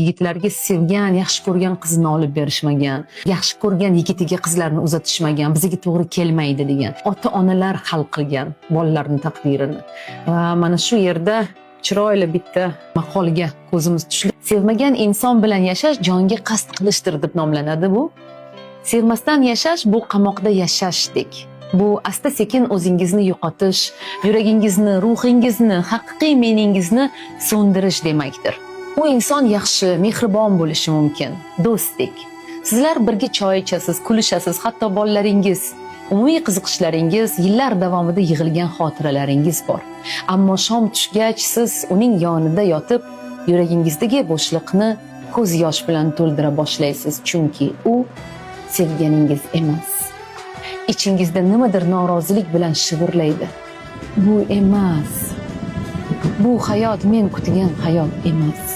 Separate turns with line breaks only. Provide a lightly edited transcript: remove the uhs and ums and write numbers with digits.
Yigitlarga sevgan, yaxshi ko'rgan qizini olib berishmagan, yaxshi ko'rgan yigitiga qizlarni uzatishmagan, bizga to'g'ri kelmaydi degan. Ota-onalar hal qilgan bolalarning taqdirini. Va mana shu yerda chiroyli bitta maqolga ko'zimiz tushdi. Sevmagan inson bilan yashash jonga qasd qilishdir deb nomlanadi bu. Sevmasdan yashash bu qamoqda yashashdek. Bu asta-sekin o'zingizni yo'qotish, yuragingizni, ruhingizni, haqiqiy meningizni so'ndirish demakdir. U inson yaxshi, mehribon bo'lishi mumkin, do'stdek. Sizlar birga choy ichasiz, kulishasiz, hatto bolalaringiz, umumiy qiziqishlaringiz, yillar davomida yig'ilgan xotiralaringiz bor. Ammo shom tushgach siz uning yonida yotib, yuragingizdagi bo'shliqni ko'z yosh bilan to'ldira boshlaysiz, chunki u sevganingiz emas. İçingizde nimadir norozilik bilan shivirlaydi. Bu emas. Bu hayot men kutgan hayot emas.